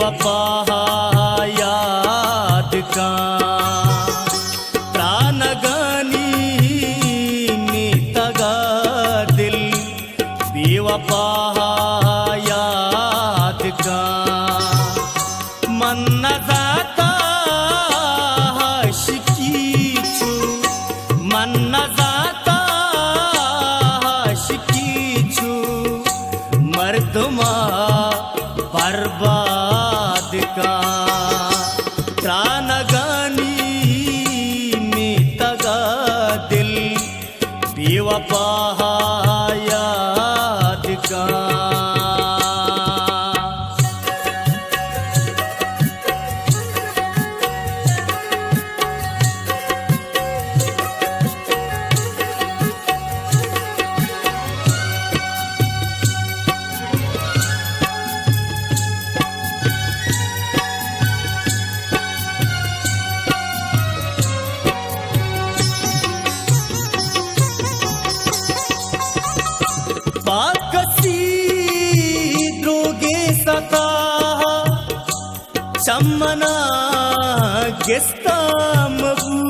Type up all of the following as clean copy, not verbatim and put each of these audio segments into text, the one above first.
बेवफा याद का प्राणगानी में तगा दिल बेवफा याद का मन न जाता शिकीचू मन न जाता शिकीचू मर्दमा बर्बाद का प्राणगानी में तगा दिल बेवफा याद का। बाकसी द्रोगे सता चम्मना गेस्ता मबू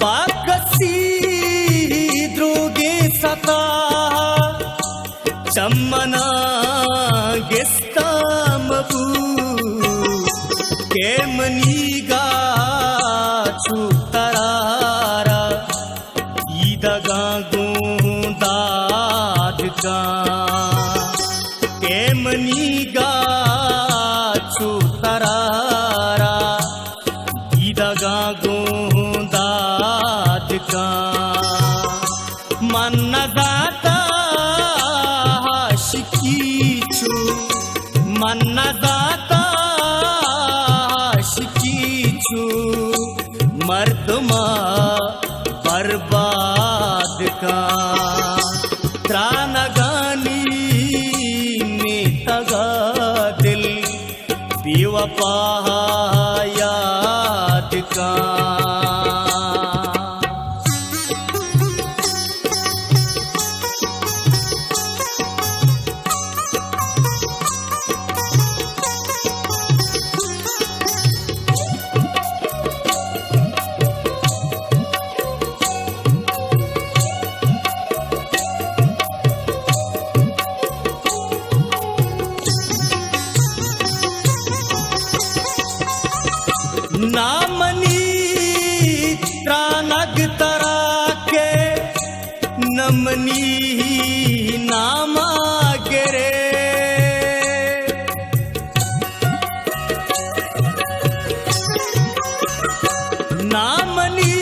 बाकसी द्रोगे सता चम्मना गेस्ता मबू के मनीगा तरारा ईदगा गुंदाद का केमनीगा तरारा ईदगा गुंदाद का मन न जाता शिकीचू मन न जाता शिकीचू मर्दमा बर्बाद का प्राणगानी में तगा दिल बेवफा याद का। नामनी त्रानग तरा के नमनी नामा गिरे नामनी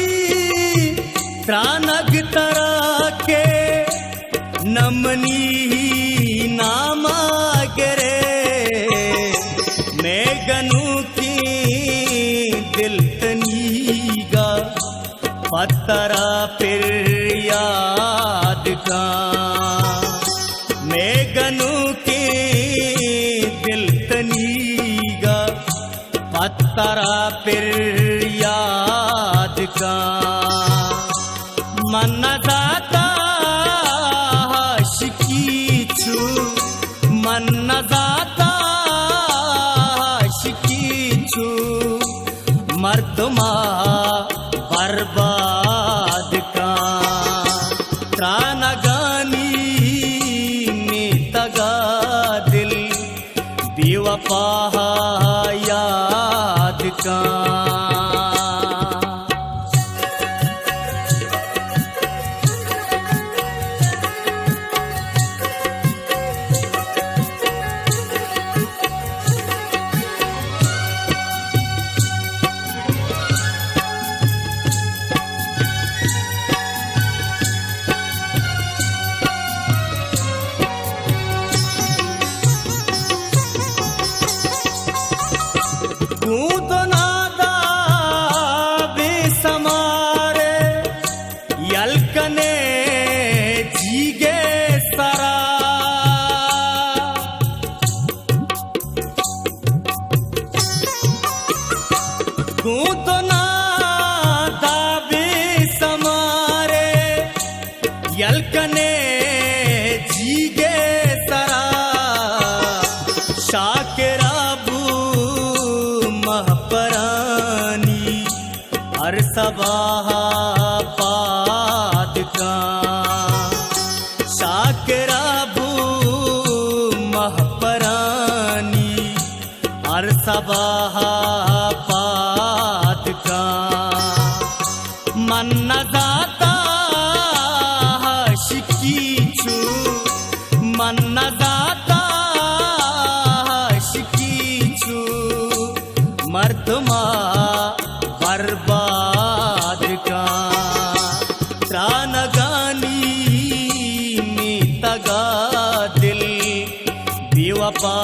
त्रानग तरा के नमनी नामा गिरे मैं गनु की दिल तनीगा पत्तरा फिर याद का मैं गनु के दिल तनीगा पत्तरा फिर याद का मन न जाता शिकीचू मन न जाता शिकीचू मर्दमा बर्बाद का प्राणगानी में तगा दिल बेवफा याद का। कूद नादा न जाता शिकीचू मन न जाता शिकीचू मर्दमा बर्बाद का त्रानगानी में तगा दिल बेवफा